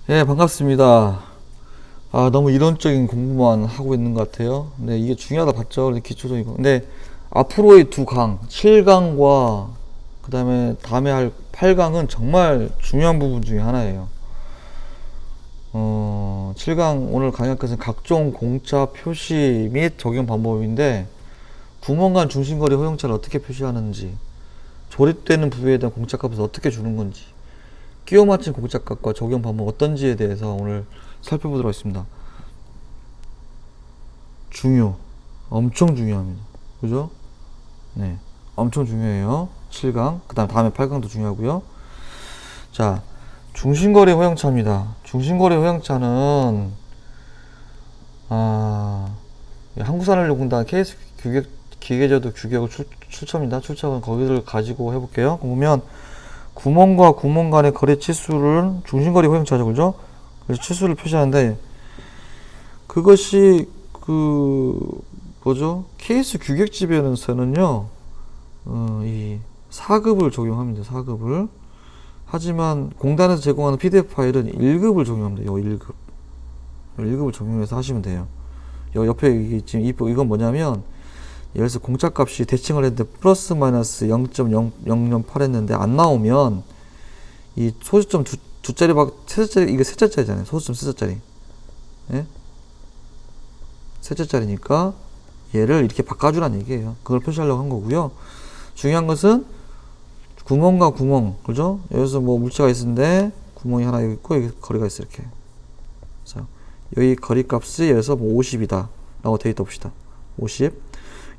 예, 반갑습니다. 너무 이론적인 공부만 하고 있는 것 같아요. 네, 이게 중요하다 봤죠. 근데 기초적인 거. 근데 앞으로의 두 강, 7강과 그 다음에 할 8강은 정말 중요한 부분 중에 하나예요. 7강 오늘 강의할 것은 각종 공차 표시 및 적용 방법인데 구멍간 중심거리 허용차를 어떻게 표시하는지, 조립되는 부위에 대한 공차값을 어떻게 주는 건지, 끼워 맞춘 공차값과 적용 방법 어떤지에 대해서 오늘 살펴보도록 하겠습니다. 엄청 중요합니다. 그죠? 네. 엄청 중요해요. 7강. 그 다음에 8강도 중요하고요. 자, 중심거리 호영차입니다. 중심거리 호영차는, 한국산업연구단 KS 기계제도 규격을 출처입니다. 출처는 거기를 가지고 해볼게요. 보면, 구멍과 구멍 간의 거리 치수를 중심거리 호영차죠. 그죠? 그래서 치수를 표시하는데, 그것이 뭐죠? 케이스 규격집에서는요, 이 4급을 적용합니다. 4급을. 하지만 공단에서 제공하는 PDF 파일은 1급을 적용합니다. 요 1급. 1급을 적용해서 하시면 돼요. 요 옆에 지금 이건 뭐냐면, 예를 들어서 공차값이 대칭을 했는데 플러스 마이너스 0.008 했는데 안 나오면 이 소수점 두 자리 세 자리, 이게 세 자리잖아요. 소수점 세 자리. 예? 셋째 자리니까 얘를 이렇게 바꿔주라는 얘기예요. 그걸 표시하려고 한 거고요. 중요한 것은 구멍과 구멍, 그죠? 여기서 뭐 물체가 있는데 구멍이 하나 여기 있고 여기 거리가 있어 이렇게. 자, 여기 거리 값이 여기서 뭐 50이다 라고 되어 있다 봅시다. 50.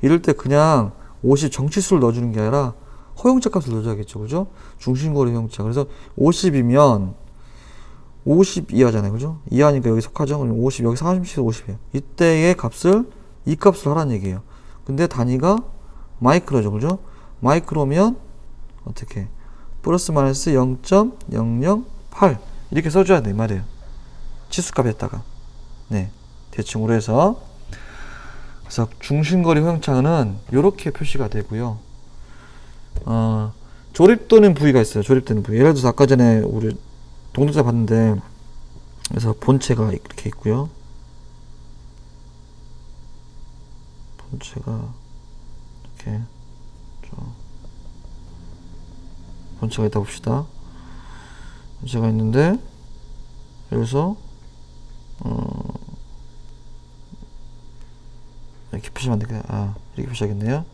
이럴 때 그냥 50 정치수를 넣어주는 게 아니라 허용차 값을 넣어줘야겠죠, 그죠? 중심거리 허용차. 그래서 50이면 50 이하잖아요. 그죠? 이하니까 여기 속하죠? 그럼 50, 여기 30에서 50이에요. 이때의 값을, 이 값을 하라는 얘기예요. 근데 단위가 마이크로죠. 그죠? 마이크로면, 어떻게? 플러스 마이너스 0.008. 이렇게 써줘야 돼. 이 말이에요. 치수값에다가. 네. 대충으로 해서. 그래서 중심거리 허용차는 이렇게 표시가 되고요. 조립되는 부위가 있어요. 조립되는 부위. 예를 들어서 아까 전에 우리 동영상 봤는데, 그래서 본체가 이렇게 있고요. 본체가 이렇게 본체가 있다 봅시다. 본체가 있는데 여기서 이렇게 표시하면 안 되겠네. 이렇게 표시하겠네요.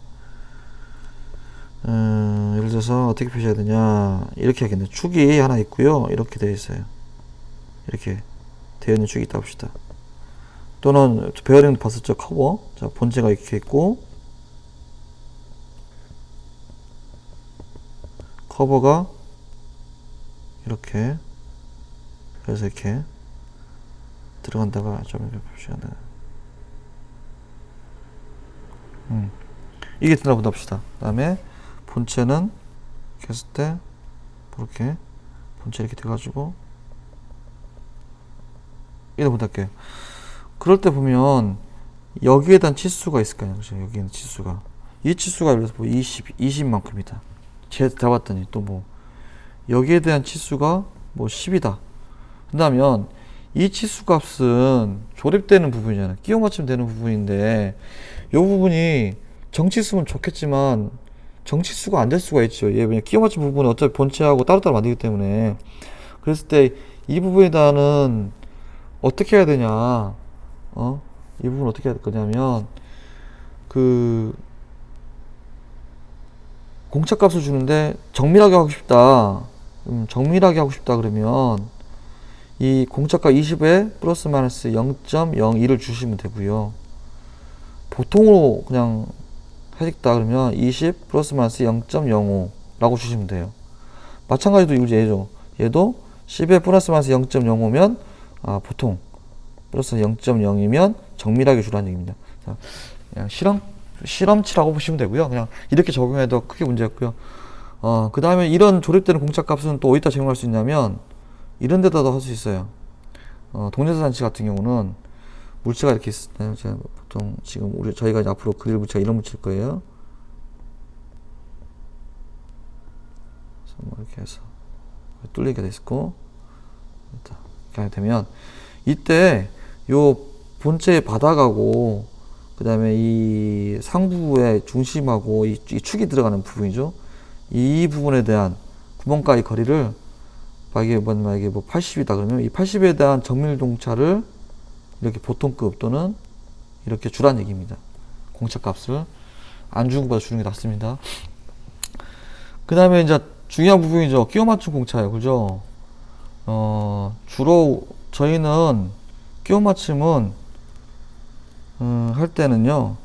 예를 들어서 어떻게 표시해야 되냐, 이렇게 하겠네. 축이 하나 있고요. 이렇게 되어 있어요. 이렇게 되어 있는 축이 있다 봅시다. 또는 베어링도 봤었죠. 커버. 자, 본체가 이렇게 있고 커버가 이렇게, 그래서 이렇게 들어간다가 좀 이렇게 표시하는, 이게 들어가 본다 봅시다. 그 다음에 본체는 이렇게 했을 때 이렇게 본체 이렇게 돼가지고 이렇게 본다 할게요. 그럴 때 보면 여기에 대한 치수가 있을 거아요. 그죠? 여기에는 치수가, 이 치수가 예를 들어서 뭐 20만큼이다. 제가 잡았더니 또 뭐 여기에 대한 치수가 뭐 10이다. 한다면 이 치수 값은 조립되는 부분이잖아요. 끼워 맞추면 되는 부분인데 이 부분이 정치수면 좋겠지만 정치수가 안 될 수가 있죠. 얘 그냥 끼워 맞춘 부분은 어차피 본체하고 따로따로 만들기 때문에. 그랬을 때 이 부분에 대한 어떻게 해야 되냐, 이 부분 어떻게 해야 될 거냐면, 공차값을 주는데 정밀하게 하고 싶다. 정밀하게 하고 싶다 그러면 이 공차값 20에 플러스 마이너스 0.02를 주시면 되고요. 보통으로 그냥 하겠다 그러면 20 플러스 마이너스 0.05라고 주시면 돼요. 마찬가지로 얘죠. 얘도 10에 플러스 마이너스 0.05면 보통, 플러스 0.0이면 정밀하게 주라는 얘기입니다. 자, 그냥 실험치라고 보시면 되고요. 그냥 이렇게 적용해도 크게 문제 없고요. 그 다음에 이런 조립되는 공차값은 또 어디다 적용할 수 있냐면 이런 데다도 할 수 있어요. 동력산치 같은 경우는 물체가 이렇게 있어요. 제가 보통 지금 저희가 이제 앞으로 그릴 물체가 이런 물체일 거예요. 그래서 뭐 이렇게 해서 뚫리게 돼 있고, 이렇게 되면 이때 요 본체의 바닥하고 그 다음에 이 상부의 중심하고 이 축이 들어가는 부분이죠. 이 부분에 대한 구멍가의 거리를 만약에 뭐 80이다 그러면 이 80에 대한 정밀 동차를 이렇게 보통급 또는 이렇게 주란 얘기입니다. 공차 값을 안 주는 것보다 주는 게 낫습니다. 그 다음에 이제 중요한 부분이죠. 끼워 맞춤 공차예요. 그죠? 주로 저희는 끼워 맞춤은 할 때는요,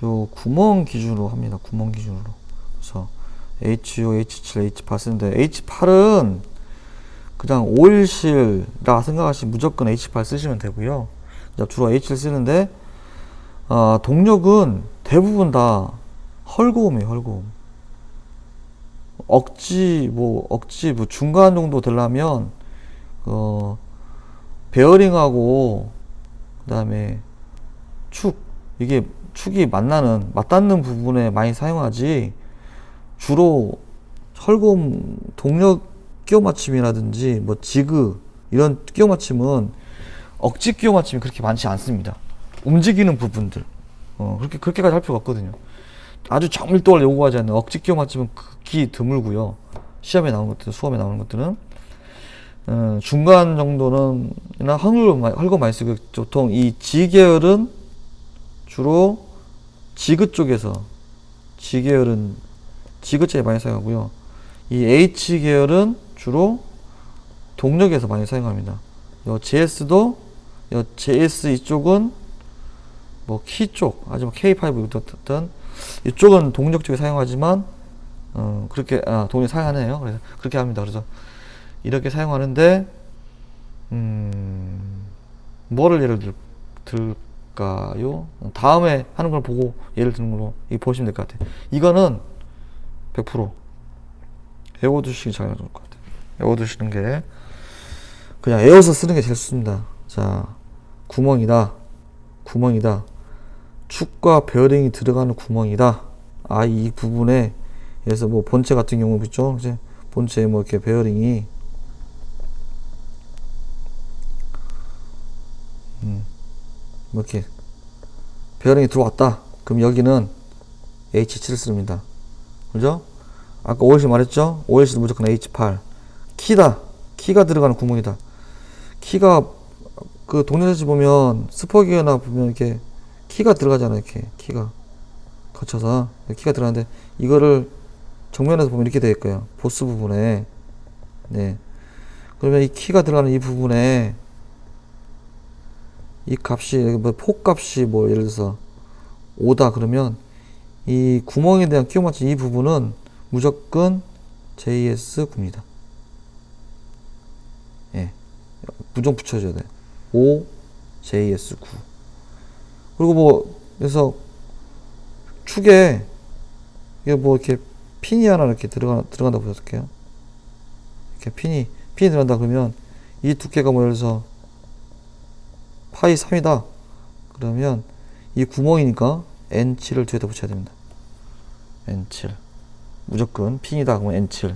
요 구멍 기준으로 합니다. 구멍 기준으로. 그래서 H6, H7, H8 쓰는데 H8은 그냥 오일실이라 생각하시면 무조건 H8 쓰시면 되고요. 주로 H7 쓰는데 동력은 대부분 다 헐고음이에요. 헐고음. 억지 중간 정도 되려면 베어링하고 그다음에 이게 축이 맞닿는 부분에 많이 사용하지, 주로 헐고음 동력 끼워 맞춤이라든지 뭐 지그 이런 끼워 맞춤은 억지 끼워 맞춤이 그렇게 많지 않습니다. 움직이는 부분들 그렇게까지 할 필요가 없거든요. 아주 정밀도를 요구하지 않는 억지 끼워 맞춤은 극히 드물고요. 시험에 나오는 것들, 수험에 나오는 것들은 중간 정도는 헐고 많이 쓰고, 보통 이 G 계열은 주로 지그 쪽에서 지계열은 지그 쪽에 많이 사용하고요. 이 H 계열은 주로 동력에서 많이 사용합니다. 요 JS도 JS 이쪽은 뭐 키 쪽, 아니면 K5 어떤 이쪽은 동력 쪽에 사용하지만 그렇게 동력 사용하네요. 그래서 그렇게 합니다. 그래서 이렇게 사용하는데 뭐를 예를 들까요? 다음에 하는 걸 보고 예를 드는 걸로 보시면 될 것 같아요. 이거는 100% 외워두시기 잘 좋을 것 같아요. 외워두시는 게 그냥 외워서 쓰는 게 제일 좋습니다. 자, 구멍이다. 축과 베어링이 들어가는 구멍이다. 이 부분에 그래서 뭐 본체 같은 경우 있죠. 이제 본체에 뭐 이렇게 베어링이 뭐 이렇게 베어링이 들어왔다. 그럼 여기는 H7을 씁니다. 그죠? 아까 OLC 말했죠? OLC는 무조건 H8. 키가 들어가는 구멍이다. 키가 그 동영상에서 보면 스포기어나 보면 이렇게 키가 들어가잖아요. 이렇게 키가 거쳐서 키가 들어가는데 이거를 정면에서 보면 이렇게 되어 있고요. 보스 부분에. 네. 그러면 이 키가 들어가는 이 부분에 이 값이 뭐 폭값이 뭐 예를 들어서 5다 그러면 이 구멍에 대한 끼워 맞춘 이 부분은 무조건 JS9입니다. 예. 무조건 붙여줘야 돼. 5 JS9. 그리고 뭐 그래서 축에 이게 뭐 이렇게 핀이 하나 이렇게 들어간다고 보여줄게요. 이렇게 핀이 들어간다 그러면 이 두께가 뭐 예를 들어서 파이 3이다. 그러면 이 구멍이니까 N7을 뒤에다 붙여야 됩니다. N7. 무조건 핀이다 그러면 N7.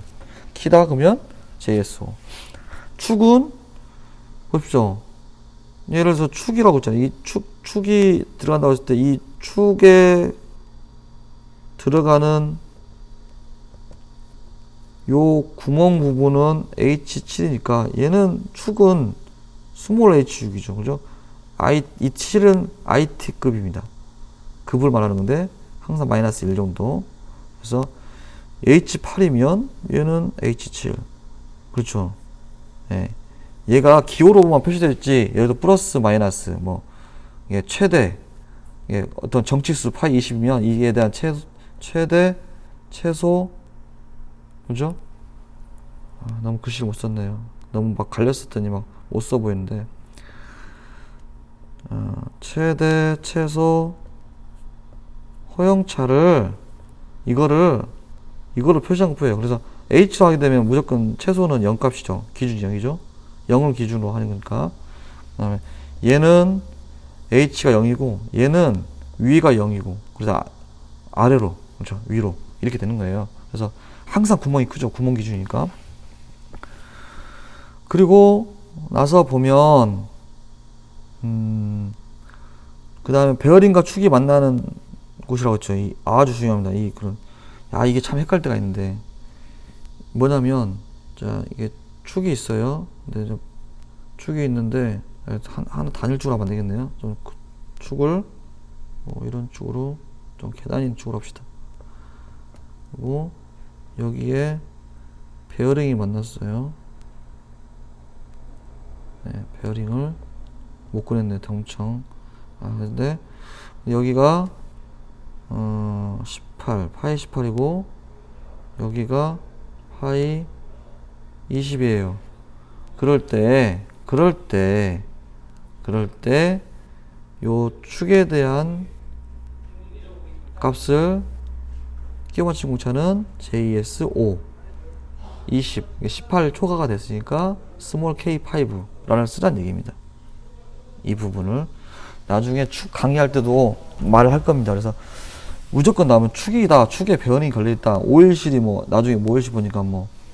키다 그러면 JS5. 축은 보십시오. 예를 들어서 축이라고 했잖아요. 이 축이 들어간다고 했을 때 이 축에 들어가는 요 구멍 부분은 H7이니까 얘는 축은 스몰 H6이죠. 그죠? 이 7은 IT급입니다. 급을 말하는 건데 항상 마이너스 1 정도. 그래서 H8이면 얘는 H7. 그렇죠. 예. 얘가 기호로만 표시되어 있지, 예를 들어 플러스 마이너스 뭐 이게 최대, 이게 어떤 정치수 파이 20이면 이에 대한 최대 최소. 그죠? 너무 글씨를 못 썼네요. 너무 막 갈렸었더니 막 못 써 보이는데, 최대 최소 허용차를 이거를 표시한 거예요. 그래서 H로 하게 되면 무조건 최소는 0 값이죠. 기준이 0이죠. 0을 기준으로 하는 거니까. 그다음에 얘는 H가 0이고 얘는 위가 0이고 그래서 아래로, 그렇죠, 위로 이렇게 되는 거예요. 그래서 항상 구멍이 크죠. 구멍 기준이니까. 그리고 나서 보면 그 다음에 베어링과 축이 만나는 곳이라고 했죠. 아주 중요합니다. 이게 참 헷갈릴 때가 있는데 뭐냐면 자 이게 축이 있어요. 근데 축이 있는데 하나 단일축으로 하면 안 되겠네요. 좀 축을 이런 축으로 좀 계단 있는 축으로 합시다. 그리고 여기에 베어링이 만났어요. 네, 베어링을 못 꺼냈네, 덩청. 근데 여기가 18, 파이 18이고 여기가 파이 20이에요. 그럴 때 요 축에 대한 값을 끼워 맞춘 공차는 JS5 20 18 초과가 됐으니까 스몰 K5라는 쓰란 얘기입니다. 이 부분을 나중에 축 강의할 때도 말을 할 겁니다. 그래서 무조건 나오면 축이다, 축에 베어링이 걸려있다, 오일실이 나중에 오일실 보니까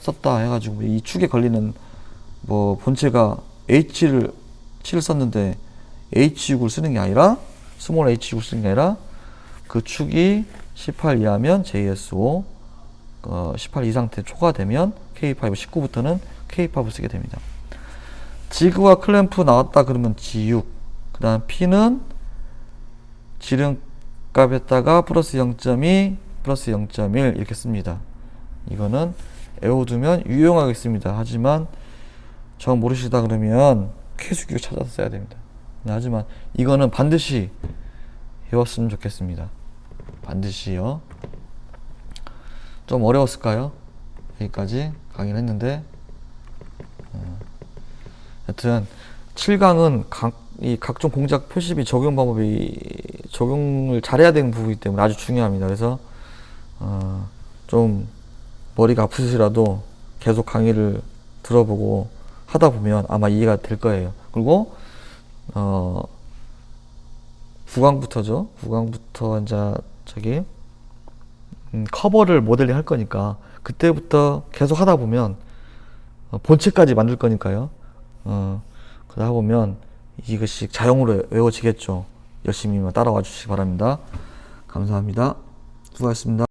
썼다 해가지고 이 축에 걸리는 본체가 H를 7을 썼는데 H6을 쓰는 게 아니라 스몰 H6을 쓰는 게 아니라 그 축이 18 이하면 JS5 18 이상 때 초과되면 K5 19부터는 K5을 쓰게 됩니다. 지그와 클램프 나왔다 그러면 G6 그 다음 P는 지름값에다가 플러스 0.2 플러스 0.1 이렇게 씁니다. 이거는 외워두면 유용하겠습니다. 하지만 정 모르시다 그러면 쾌수기를 찾아서 써야 됩니다. 하지만 이거는 반드시 외웠으면 좋겠습니다. 반드시요. 좀 어려웠을까요? 여기까지 강의를 했는데 하여튼 7강은 이 각종 공작 표시비 적용 방법이 적용을 잘해야 되는 부분이기 때문에 아주 중요합니다. 그래서 좀 머리가 아프시더라도 계속 강의를 들어보고 하다 보면 아마 이해가 될 거예요. 그리고 9강부터죠. 9강부터 이제 커버를 모델링 할 거니까 그때부터 계속 하다 보면 본체까지 만들 거니까요. 그러다 보면 이것이 자동으로 외워지겠죠. 열심히 따라와 주시기 바랍니다. 감사합니다. 수고하셨습니다.